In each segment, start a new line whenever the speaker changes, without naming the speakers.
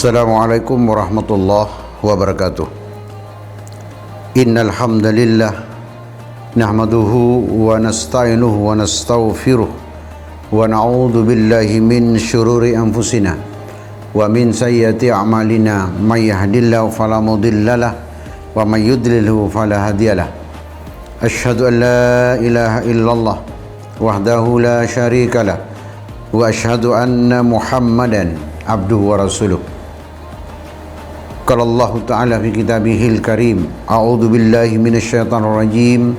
Assalamualaikum warahmatullahi wabarakatuh. Innal hamdalillah nahmaduhu wa nasta'inuhu wa nastaghfiruh wa na'udzu billahi min syururi anfusina wa min sayyiati a'malina may yahdihillahu fala mudhillalah wa may yudlilhu fala hadiyalah. Asyhadu an la ilaha illallah wahdahu la syarikalah wa asyhadu anna Muhammadan abduhu wa rasuluh. Qala Allah Ta'ala fi kitabihil karim, a'udzu billahi minasyaitonir rajim.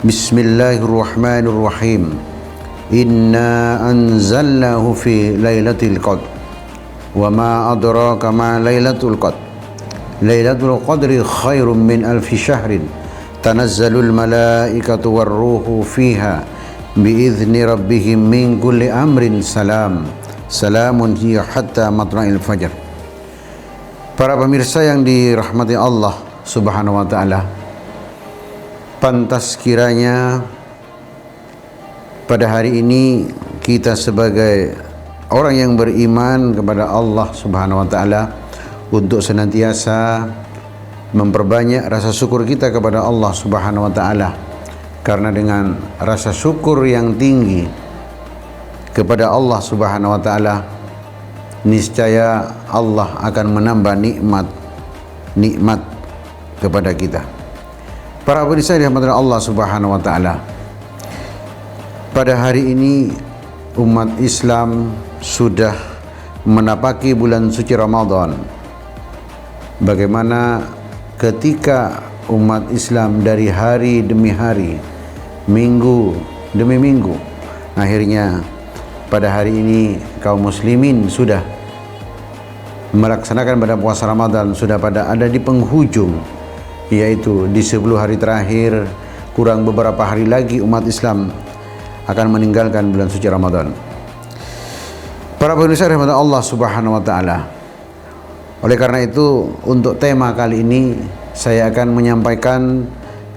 Bismillahirrahmanirrahim. Inna anzalnahu fi lailatul qadr. Wa ma adraka ma lailatul qadr. Lailatul qadri khairum min alfi syahrin. Tanazzalul malaikatu warruhu fiha biizni rabbihim min kulli amrin salam. Salamun hiya hatta matla'il fajar. Para pemirsa yang dirahmati Allah Subhanahu wa ta'ala, pantas kiranya pada hari ini kita sebagai orang yang beriman kepada Allah Subhanahu wa ta'ala untuk senantiasa memperbanyak rasa syukur kita kepada Allah Subhanahu wa ta'ala, karena dengan rasa syukur yang tinggi kepada Allah Subhanahu wa ta'ala, niscaya Allah akan menambah nikmat kepada kita. Para pemirsa dirahmati Allah Subhanahu wa ta'ala, pada hari ini umat Islam sudah menapaki bulan suci Ramadan. Bagaimana ketika umat Islam dari hari demi hari, minggu demi minggu, akhirnya pada hari ini kaum muslimin sudah melaksanakan pada puasa Ramadan, sudah pada ada di penghujung, yaitu di 10 hari terakhir, kurang beberapa hari lagi umat Islam akan meninggalkan bulan suci Ramadan. Para pemirsa rahmat Allah Subhanahu wa ta'ala, oleh karena itu untuk tema kali ini saya akan menyampaikan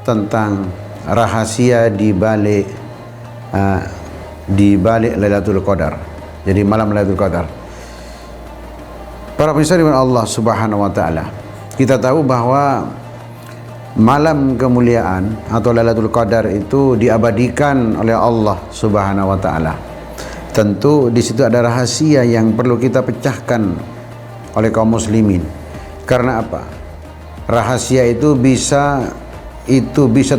tentang rahasia di balik Lailatul Qadar. Jadi malam Lailatul Qadar. Para pemirsa dengan Allah Subhanahu wa ta'ala, kita tahu bahwa malam kemuliaan atau Lailatul Qadar itu diabadikan oleh Allah Subhanahu wa ta'ala. Tentu di situ ada rahasia yang perlu kita pecahkan oleh kaum muslimin. Karena apa? Rahasia itu bisa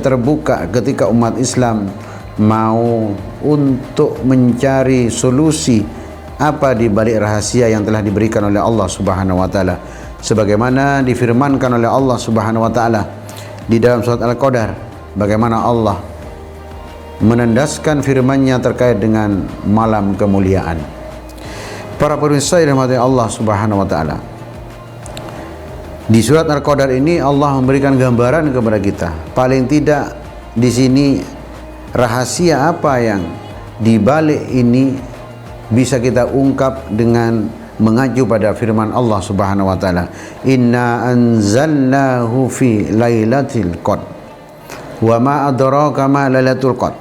terbuka ketika umat Islam mau untuk mencari solusi apa di balik rahasia yang telah diberikan oleh Allah Subhanahu wa taala, sebagaimana difirmankan oleh Allah Subhanahu wa taala di dalam surat Al-Qadar, bagaimana Allah menandaskan firman-Nya terkait dengan malam kemuliaan. Para pemirsa yang dirahmati Allah Subhanahu wa taala, di surat Al-Qadar ini Allah memberikan gambaran kepada kita, paling tidak di sini rahasia apa yang dibalik ini bisa kita ungkap dengan mengacu pada firman Allah Subhanahu wa taala, inna anzalnahu fi lailatul qadr wa ma adraka ma lailatul qadr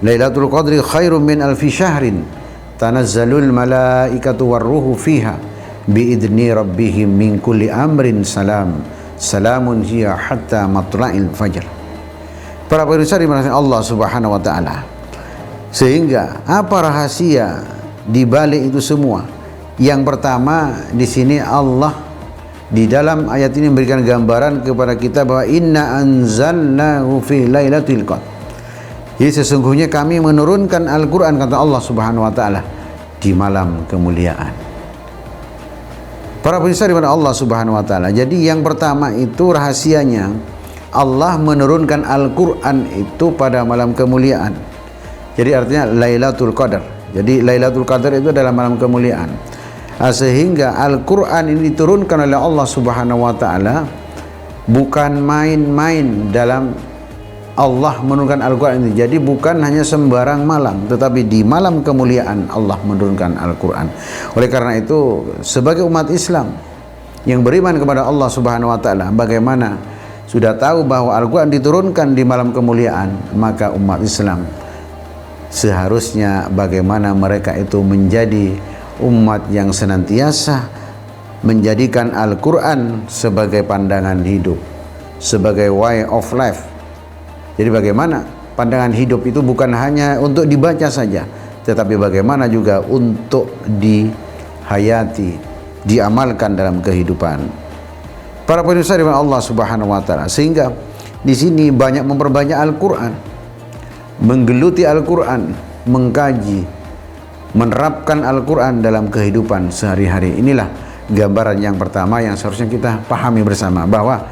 lailatul qadri khairum min alfi syahrin tanazzalul malaikatu warruhu fiha biidzni rabbihim min kulli amrin salam salamun hiya hatta matla'il fajar. Para pemirsa dimana Allah Subhanahu wa ta'ala, sehingga apa rahasia di balik itu semua? Yang pertama, di sini Allah di dalam ayat ini memberikan gambaran kepada kita bahwa inna anzalnahu fi lailatul qadr. Jadi sesungguhnya kami menurunkan Al-Qur'an, kata Allah Subhanahu wa ta'ala, di malam kemuliaan. Para pemirsa dimana Allah Subhanahu wa ta'ala, jadi yang pertama itu rahasianya Allah menurunkan Al-Quran itu pada malam kemuliaan. Jadi artinya Lailatul Qadar. Jadi Lailatul Qadar itu adalah malam kemuliaan. Sehingga Al-Quran ini diturunkan oleh Allah Subhanahu wa ta'ala bukan main-main dalam Allah menurunkan Al-Quran ini. Jadi bukan hanya sembarang malam, tetapi di malam kemuliaan Allah menurunkan Al-Quran. Oleh karena itu, sebagai umat Islam yang beriman kepada Allah Subhanahu wa ta'ala, bagaimana sudah tahu bahwa Al-Quran diturunkan di malam kemuliaan, maka umat Islam seharusnya bagaimana mereka itu menjadi umat yang senantiasa menjadikan Al-Quran sebagai pandangan hidup, sebagai way of life. Jadi bagaimana pandangan hidup itu bukan hanya untuk dibaca saja, tetapi bagaimana juga untuk dihayati, diamalkan dalam kehidupan. Para pemirsa dari Allah Subhanahu wa taala, sehingga di sini banyak memperbanyak Al-Quran, menggeluti Al-Quran, mengkaji, menerapkan Al-Quran dalam kehidupan sehari-hari. Inilah gambaran yang pertama yang seharusnya kita pahami bersama, bahwa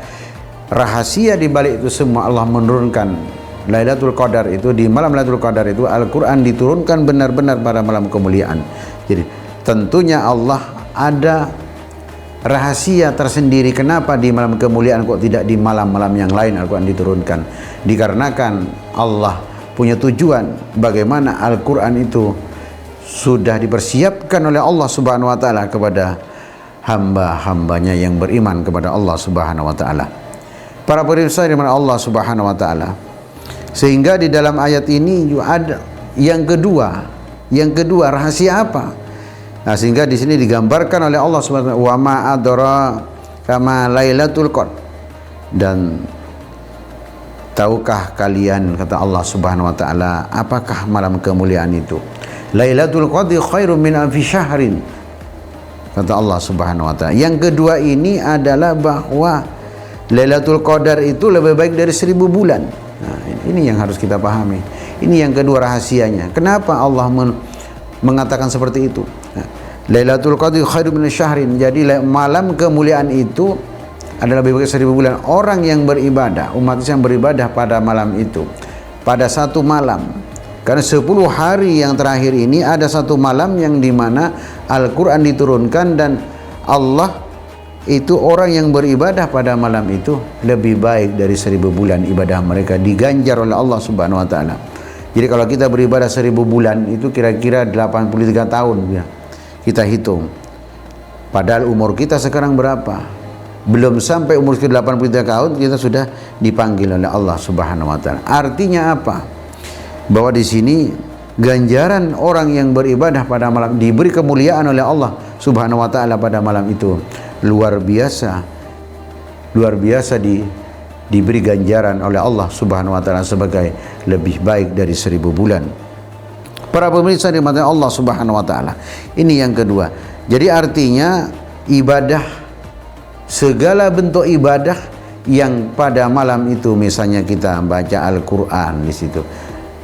rahasia di balik itu semua Allah menurunkan Lailatul Qadar itu, di malam Lailatul Qadar itu Al-Quran diturunkan benar-benar pada malam kemuliaan. Jadi tentunya Allah ada rahasia tersendiri kenapa di malam kemuliaan kok tidak di malam-malam yang lain Al-Quran diturunkan. Dikarenakan Allah punya tujuan bagaimana Al-Quran itu sudah dipersiapkan oleh Allah Subhanahu wa taala kepada hamba-hambanya yang beriman kepada Allah Subhanahu wa taala. Para pemirsa di mana Allah Subhanahu wa taala, sehingga di dalam ayat ini juga ada yang kedua rahasia apa? Nah, sehingga di sini digambarkan oleh Allah Subhanahu wa taala, wa ma adra kama lailatul qadar. Dan tahukah kalian, kata Allah Subhanahu wa taala, apakah malam kemuliaan itu? Lailatul qadri khairum min alfi syahrin, kata Allah Subhanahu wa taala. Yang kedua ini adalah bahwa Lailatul Qadar itu lebih baik dari 1000 bulan. Nah, ini yang harus kita pahami. Ini yang kedua rahasianya. Kenapa Allah mengatakan seperti itu? Nah, Lailatul Qadri khairum min syahrin. Jadi malam kemuliaan itu adalah lebih baik 1000 bulan. Orang yang beribadah, umat Islam beribadah pada malam itu, pada satu malam. Karena 10 hari yang terakhir ini ada satu malam yang dimana Al-Quran diturunkan, dan Allah itu, orang yang beribadah pada malam itu lebih baik dari 1000 bulan ibadah mereka, diganjar oleh Allah Subhanahu wa taala. Jadi kalau kita beribadah 1000 bulan itu kira-kira 83 tahun ya, kita hitung. Padahal umur kita sekarang berapa? Belum sampai umur 83 tahun kita sudah dipanggil oleh Allah Subhanahu wa taala. Artinya apa? Bahwa di sini ganjaran orang yang beribadah pada malam, diberi kemuliaan oleh Allah Subhanahu wa taala pada malam itu luar biasa diberi ganjaran oleh Allah Subhanahu wa taala sebagai lebih baik dari 1000 bulan. Para pemirsa dirahmati Allah Subhanahu wa taala, ini yang kedua. Jadi artinya ibadah, segala bentuk ibadah yang pada malam itu, misalnya kita baca Al-Quran, di situ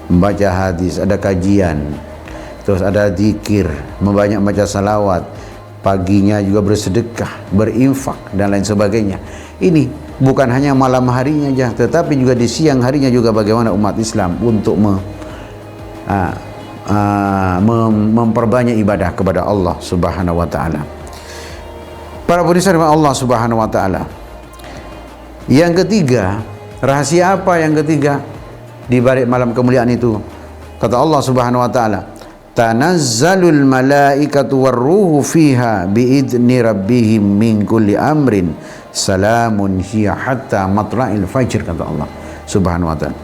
membaca hadis, ada kajian, terus ada zikir, membanyak baca salawat, paginya juga bersedekah, berinfak dan lain sebagainya. Ini bukan hanya malam harinya aja, tetapi juga di siang harinya juga bagaimana umat Islam untuk memperbanyak ibadah kepada Allah Subhanahu wa taala. Para pemirsa Allah Subhanahu wa taala. Yang ketiga, rahasia apa yang ketiga di balik malam kemuliaan itu? Kata Allah Subhanahu wa taala, tanazzalul malaikatu warruhu fiha biidni rabbihim min kulli amrin salamun hiya hatta matla'il fajr, kata Allah Subhanahu wa taala.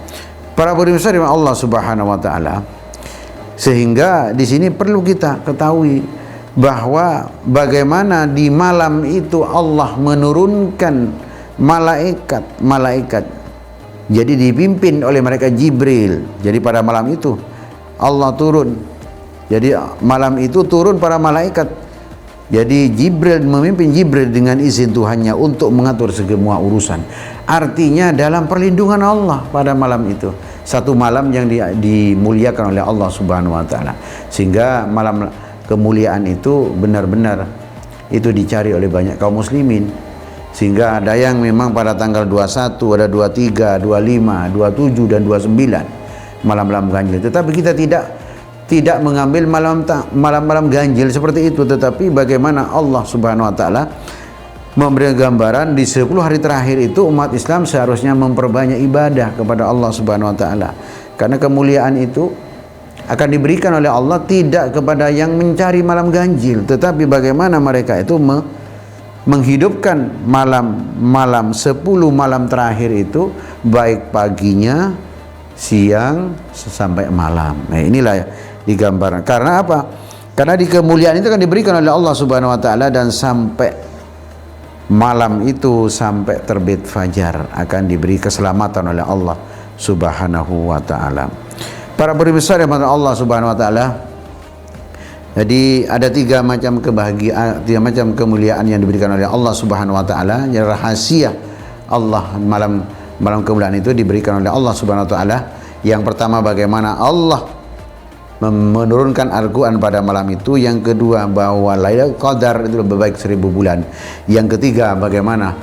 Para pemirsa dari Allah Subhanahu wa taala, sehingga di sini perlu kita ketahui bahwa bagaimana di malam itu Allah menurunkan malaikat. Jadi dipimpin oleh malaikat Jibril. Jadi pada malam itu Allah turun. Jadi malam itu turun para malaikat. Jadi Jibril memimpin Jibril dengan izin Tuhannya untuk mengatur semua urusan. Artinya dalam perlindungan Allah pada malam itu. Satu malam yang dimuliakan oleh Allah Subhanahu wa taala. Sehingga malam kemuliaan itu benar-benar itu dicari oleh banyak kaum muslimin. Sehingga ada yang memang pada tanggal 21, ada 23, 25, 27 dan 29 malam-malam ganjil. Tetapi kita tidak mengambil malam-malam ganjil seperti itu, tetapi bagaimana Allah Subhanahu wa taala memberi gambaran di 10 hari terakhir itu umat Islam seharusnya memperbanyak ibadah kepada Allah Subhanahu wa taala. Karena kemuliaan itu akan diberikan oleh Allah tidak kepada yang mencari malam ganjil, tetapi bagaimana mereka itu menghidupkan malam 10 malam terakhir itu, baik paginya, siang sampai malam. Nah, inilah digambarkan. Karena apa? Karena di kemuliaan itu kan diberikan oleh Allah Subhanahu wa taala, dan sampai malam itu sampai terbit fajar akan diberi keselamatan oleh Allah Subhanahu wa taala. Para pemirsa yang dirahmati Allah Subhanahu wa taala, jadi ada tiga macam kebahagiaan, tiga macam kemuliaan yang diberikan oleh Allah Subhanahu wa taala. Yang rahasia Allah malam kemuliaan itu diberikan oleh Allah Subhanahu wa taala. Yang pertama, bagaimana Allah menurunkan Al-Quran pada malam itu. Yang kedua, bahwa Lailatul Qadar itu lebih baik 1000 bulan. Yang ketiga, bagaimana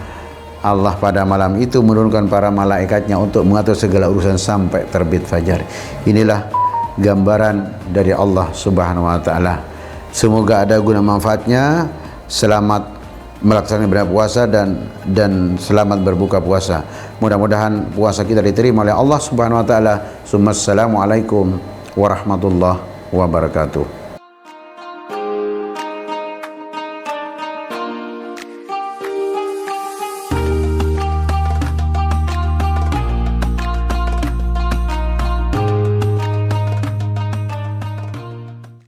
Allah pada malam itu menurunkan para malaikatnya untuk mengatur segala urusan sampai terbit fajar. Inilah gambaran dari Allah Subhanahu wa taala. Semoga ada guna manfaatnya. Selamat melaksanakan ibadah puasa dan selamat berbuka puasa. Mudah-mudahan puasa kita diterima oleh Allah Subhanahu wa taala. Assalamualaikum warahmatullahi wabarakatuh.